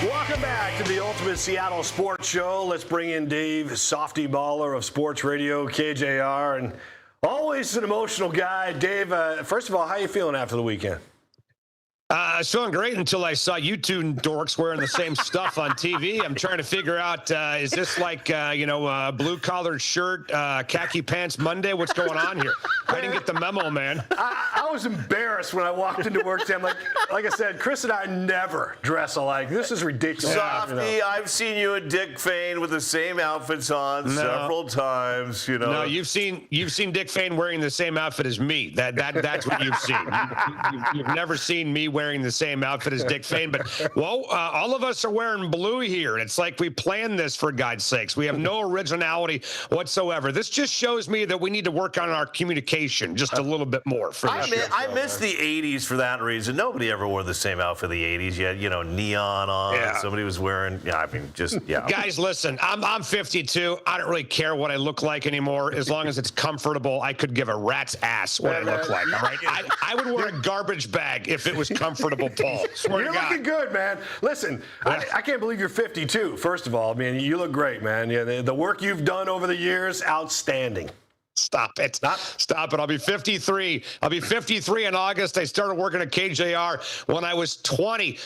Welcome back to the Ultimate Seattle Sports Show. Let's bring in Dave Softy Mahler of Sports Radio KJR, and always an emotional guy. Dave, first of all, how are you feeling after the weekend? I was feeling great until I saw you two dorks wearing the same stuff on TV. I'm trying to figure out, is this like, blue-collared shirt, khaki pants Monday? What's going on here? I didn't get the memo, man. I was embarrassed when I walked into work today. I'm like I said, Chris and I never dress alike. This is ridiculous. Softy, I've seen you and Dick Fane with the same outfits on several times. No, you've seen Dick Fane wearing the same outfit as me. That's what you've seen. You've never seen me wearing the same outfit as Dick Fane, but all of us are wearing blue here. It's like we planned this, for God's sakes. We have no originality whatsoever. This just shows me that we need to work on our communication just a little bit more. I miss the 80s for that reason. Nobody ever wore the same outfit in the 80s. You had, neon on. Yeah. Somebody was wearing, Guys, listen, I'm 52. I don't really care what I look like anymore. As long as it's comfortable, I could give a rat's ass what I look like. All right? I would wear a garbage bag if it was comfortable, Paul. You're looking good, man. Listen, I can't believe you're 52, first of all. I mean, you look great, man. Yeah, the work you've done over the years, outstanding. Stop it. Stop it. I'll be 53. I'll be 53 in August. I started working at KJR when I was 20.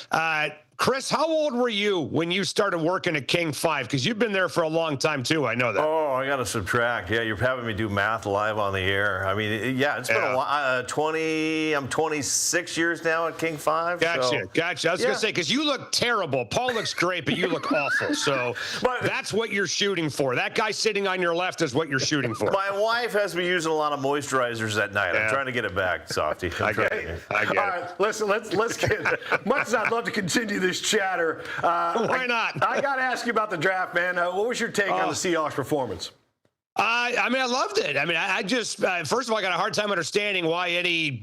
Chris, how old were you when you started working at King 5? Because you've been there for a long time, too. I know that. Oh, I got to subtract. Yeah, you're having me do math live on the air. I mean, it's been a while. I'm 26 years now at King 5. Gotcha. I was going to say, because you look terrible. Paul looks great, but you look awful. So that's what you're shooting for. That guy sitting on your left is what you're shooting for. My wife has me using a lot of moisturizers at night. I'm trying to get it back, Softy. I get it. All right, listen, let's get much as I'd love to continue this chatter. Why not? I got to ask you about the draft, man. What was your take on the Seahawks performance? I mean, I loved it. I mean, I just, first of all, I got a hard time understanding why any,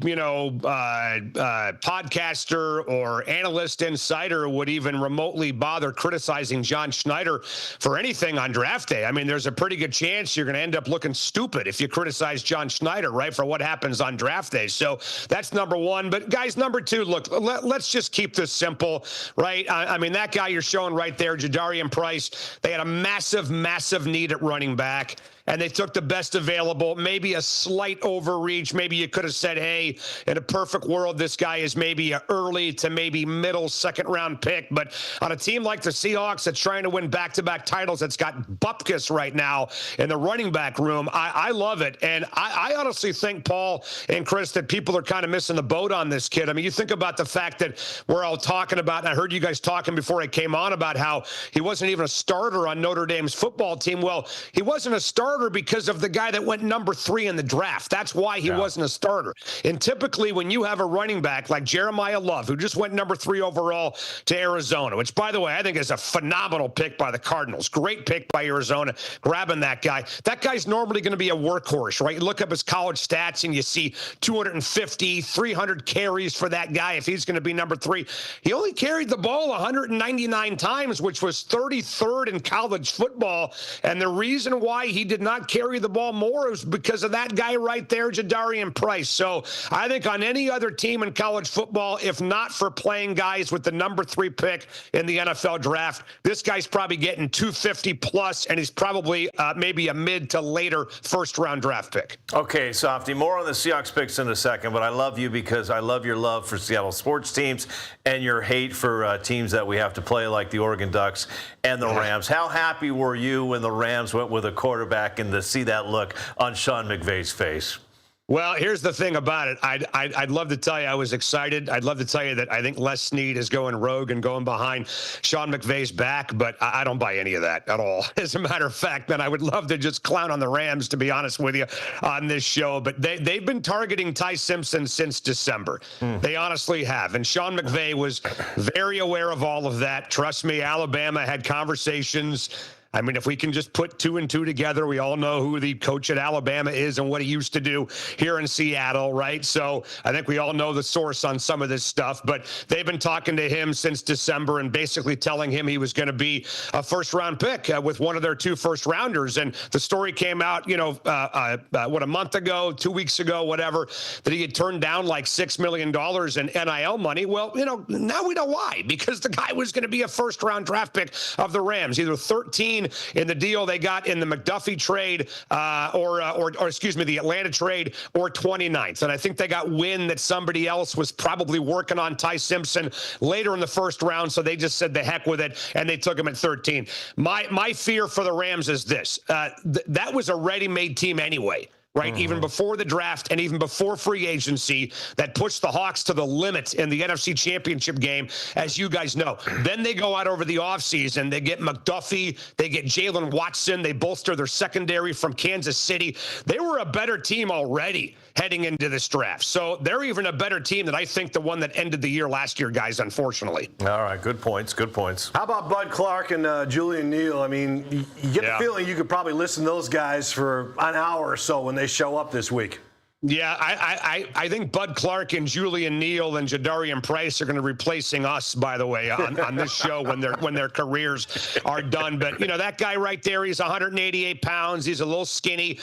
podcaster or analyst insider would even remotely bother criticizing John Schneider for anything on draft day. I mean, there's a pretty good chance you're going to end up looking stupid if you criticize John Schneider, right, for what happens on draft day. So that's number one. But, guys, number two, look, let's just keep this simple, right? I mean, that guy you're showing right there, Jadarian Price, they had a massive, massive need at running back. And they took the best available, maybe a slight overreach. Maybe you could have said, hey, in a perfect world, this guy is maybe an early to maybe middle second-round pick. But on a team like the Seahawks that's trying to win back-to-back titles, that's got bupkis right now in the running back room, I love it. And I honestly think, Paul and Chris, that people are kind of missing the boat on this kid. I mean, you think about the fact that we're all talking about, and I heard you guys talking before I came on about how he wasn't even a starter on Notre Dame's football team. Well, he wasn't a starter because of the guy that went number 3 in the draft. That's why he wasn't a starter. And typically when you have a running back like Jeremiah Love, who just went number 3 overall to Arizona, which, by the way, I think is a phenomenal pick by the Cardinals. Great pick by Arizona, grabbing that guy. That guy's normally going to be a workhorse, right? You look up his college stats and you see 250, 300 carries for that guy if he's going to be number 3. He only carried the ball 199 times, which was 33rd in college football. And the reason why he did not carry the ball more is because of that guy right there, Jadarian Price. So I think on any other team in college football, if not for playing guys with the number 3 pick in the NFL draft, this guy's probably getting 250 plus, and he's probably maybe a mid to later first-round draft pick. Okay, Softy, more on the Seahawks picks in a second, but I love you because I love your love for Seattle sports teams and your hate for teams that we have to play like the Oregon Ducks and the Rams. How happy were you when the Rams went with a quarterback and to see that look on Sean McVay's face? Well, here's the thing about it. I'd love to tell you I was excited. I'd love to tell you that I think Les Snead is going rogue and going behind Sean McVay's back, but I don't buy any of that at all. As a matter of fact, man, I would love to just clown on the Rams, to be honest with you, on this show. But they've been targeting Ty Simpson since December. They honestly have. And Sean McVay was very aware of all of that. Trust me, Alabama had conversations I mean, if we can just put 2 and 2 together, we all know who the coach at Alabama is and what he used to do here in Seattle, right? So I think we all know the source on some of this stuff, but they've been talking to him since December and basically telling him he was going to be a first-round pick with one of their 2 first-rounders. And the story came out, a month ago, 2 weeks ago, whatever, that he had turned down like $6 million in NIL money. Well, now we know why, because the guy was going to be a first-round draft pick of the Rams, either 13 in the deal they got in the McDuffie trade or the Atlanta trade, or 29th. And I think they got wind that somebody else was probably working on Ty Simpson later in the first round, so they just said the heck with it, and they took him at 13. My fear for the Rams is this. That was a ready-made team anyway. Right, even before the draft and even before free agency, that pushed the Hawks to the limit in the NFC Championship game, as you guys know. Then they go out over the offseason. They get McDuffie. They get Jalen Watson. They bolster their secondary from Kansas City. They were a better team already heading into this draft. So they're even a better team than I think the one that ended the year last year, guys, unfortunately. All right, good points, good points. How about Bud Clark and Julian Neal? I mean, you get the feeling you could probably listen to those guys for an hour or so when they show up this week. Yeah, I think Bud Clark and Julian Neal and Jadarian Price are going to be replacing us, by the way, on this show when their careers are done. But, that guy right there, he's 188 pounds. He's a little skinny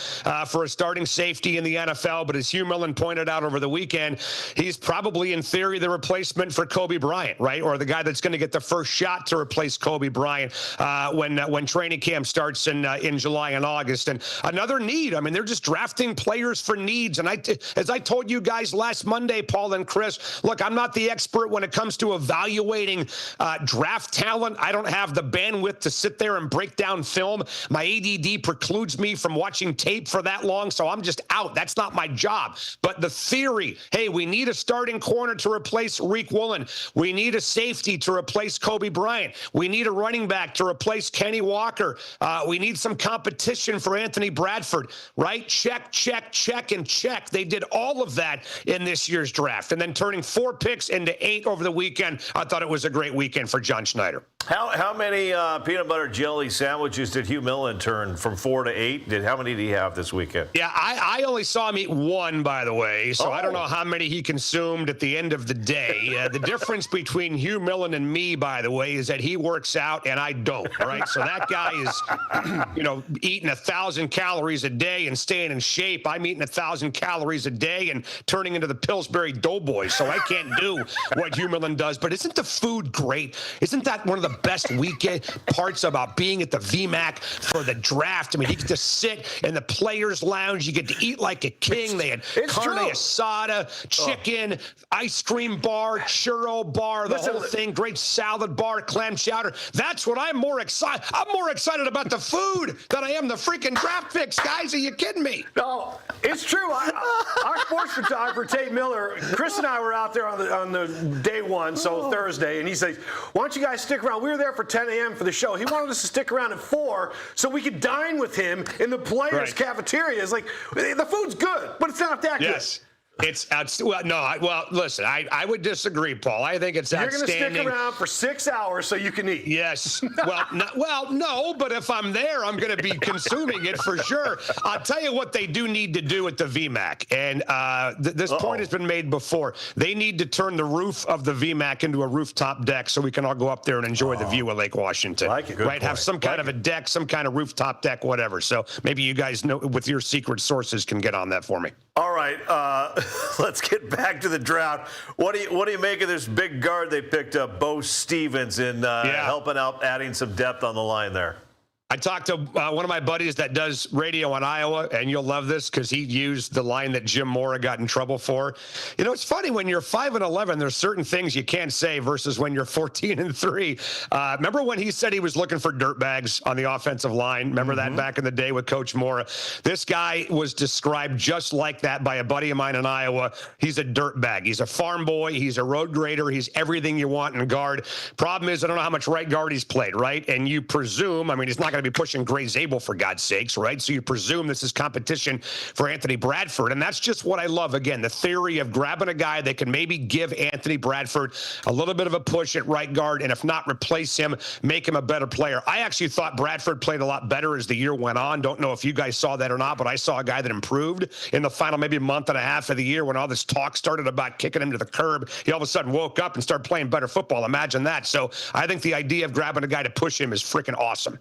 for a starting safety in the NFL. But as Hugh Millen pointed out over the weekend, he's probably, in theory, the replacement for Kobe Bryant, right? Or the guy that's going to get the first shot to replace Kobe Bryant when training camp starts in July and August. And another need. I mean, they're just drafting players for needs. And as I told you guys last Monday, Paul and Chris, look, I'm not the expert when it comes to evaluating draft talent. I don't have the bandwidth to sit there and break down film. My ADD precludes me from watching tape for that long, so I'm just out. That's not my job. But the theory, hey, we need a starting corner to replace Reek Woolen. We need a safety to replace Kobe Bryant. We need a running back to replace Kenny Walker. We need some competition for Anthony Bradford, right? Check, and check. They did all of that in this year's draft. And then turning 4 picks into 8 over the weekend, I thought it was a great weekend for John Schneider. How many peanut butter jelly sandwiches did Hugh Millen turn from 4 to 8? How many did he have this weekend? Yeah, I only saw him eat 1, by the way, so I don't know how many he consumed at the end of the day. The difference between Hugh Millen and me, by the way, is that he works out and I don't, right? So that guy is, eating 1,000 calories a day and staying in shape. I'm eating 1,000 calories a day and turning into the Pillsbury Doughboys, so I can't do what Hugh Millen does. But isn't the food great? Isn't that one of the best weekend parts about being at the VMAC for the draft? I mean, you get to sit in the players' lounge. You get to eat like a king. They had carne asada, chicken, ice cream bar, churro bar, the whole thing. Great salad bar, clam chowder. That's what I'm more excited. I'm more excited about the food than I am the freaking draft picks, guys. Are you kidding me? No, it's true. Our sports photographer, Tate Miller, Chris and I were out there on the day one, so Thursday, and he says, why don't you guys stick around? We were there for 10 a.m. for the show. He wanted us to stick around at 4 so we could dine with him in the players' cafeteria. It's like, the food's good, but it's not that good. It's listen, I would disagree, Paul. I think it's outstanding. You're going to stick around for 6 hours so you can eat. Yes. No, but if I'm there, I'm going to be consuming it for sure. I'll tell you what they do need to do at the VMAC, and this point has been made before. They need to turn the roof of the VMAC into a rooftop deck so we can all go up there and enjoy the view of Lake Washington. Like it. Good point. Have some kind of a deck, some kind of rooftop deck, whatever. So maybe you guys know with your secret sources can get on that for me. All right, let's get back to the draft. What do you make of this big guard they picked up, Bo Stevens, in helping out, adding some depth on the line there? I talked to one of my buddies that does radio in Iowa, and you'll love this because he used the line that Jim Mora got in trouble for. It's funny when you're 5-11, there's certain things you can't say versus when you're 14-3. Remember when he said he was looking for dirtbags on the offensive line? Remember that back in the day with Coach Mora? This guy was described just like that by a buddy of mine in Iowa. He's a dirtbag. He's a farm boy. He's a road grader. He's everything you want in guard. Problem is, I don't know how much right guard he's played, right? And you presume, he's not going to to be pushing Gray Zabel, for God's sakes, right? So you presume this is competition for Anthony Bradford. And that's just what I love. Again, the theory of grabbing a guy that can maybe give Anthony Bradford a little bit of a push at right guard, and if not, replace him, make him a better player. I actually thought Bradford played a lot better as the year went on. Don't know if you guys saw that or not, but I saw a guy that improved in the final maybe month and a half of the year when all this talk started about kicking him to the curb. He all of a sudden woke up and started playing better football. Imagine that. So I think the idea of grabbing a guy to push him is freaking awesome.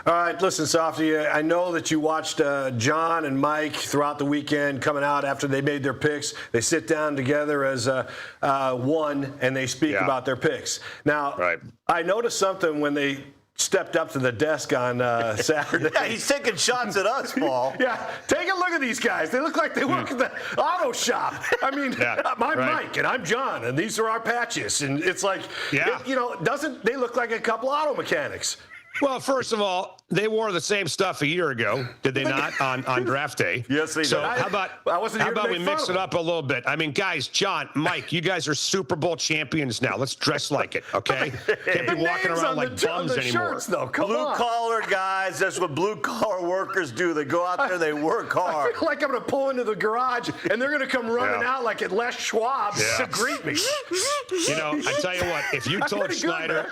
All right, listen, Softy, I know that you watched John and Mike throughout the weekend coming out after they made their picks. They sit down together as one, and they speak about their picks. Now, I noticed something when they stepped up to the desk on Saturday. Yeah, he's taking shots at us, Paul. Yeah, take a look at these guys. They look like they work at the auto shop. I mean, I'm Mike, and I'm John, and these are our patches. And it's like, they look like a couple auto mechanics. Well, first of all, they wore the same stuff a year ago, did they not, on draft day? Yes, they did. So how about we mix it up a little bit? I mean, guys, John, Mike, you guys are Super Bowl champions now. Let's dress like it, okay? Can't be walking around like bums anymore. Shirts, though. Blue-collar guys, that's what blue-collar workers do. They go out there and they work hard. I feel like I'm going to pull into the garage, and they're going to come running out like at Les Schwab to greet me. You know, I tell you what, if you told Schneider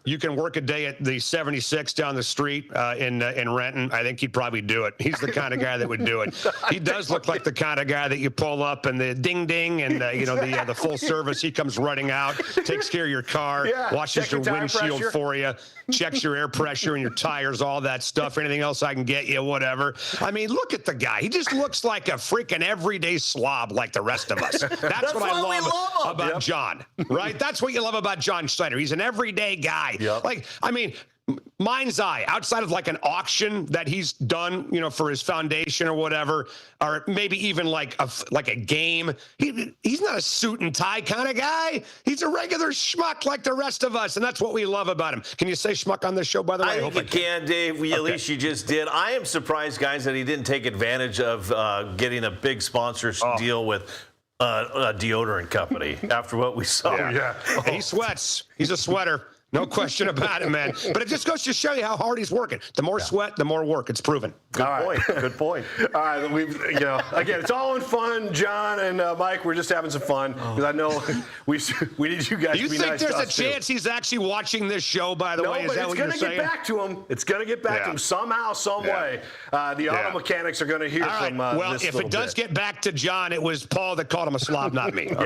you can work a day at the 76 down the street in Renton, I think he'd probably do it. He's the kind of guy that would do it. He does look like the kind of guy that you pull up and the ding ding and the full service. He comes running out, takes care of your car, washes your windshield for you, checks your air pressure and your tires, all that stuff. Anything else I can get you, whatever. I mean, look at the guy. He just looks like a freaking everyday slob like the rest of us. That's what I love about John, right? That's what you love about John Schneider. He's an everyday guy. Yep. Like, I mean, mind's eye, outside of like an auction that he's done, for his foundation or whatever, or maybe even like a game. He's not a suit and tie kind of guy. He's a regular schmuck like the rest of us, and that's what we love about him. Can you say schmuck on this show, by the way? I think you can, Dave. At least you just did. I am surprised, guys, that he didn't take advantage of getting a big sponsor deal with a deodorant company after what we saw. He sweats. He's a sweater. No question about it, man. But it just goes to show you how hard he's working. The more sweat, the more work. It's proven. Good point. Good point. All right, again, it's all in fun. John and Mike, we're just having some fun because I know we need you guys. Do you to be think nice there's to a us chance he's actually watching this show? By the way, is that what you're saying? It's going to get back to him. It's going to get back to him somehow, some way. The auto mechanics are going to hear from. Well, this if it does get back to John, it was Paul that called him a slob, not me. Okay.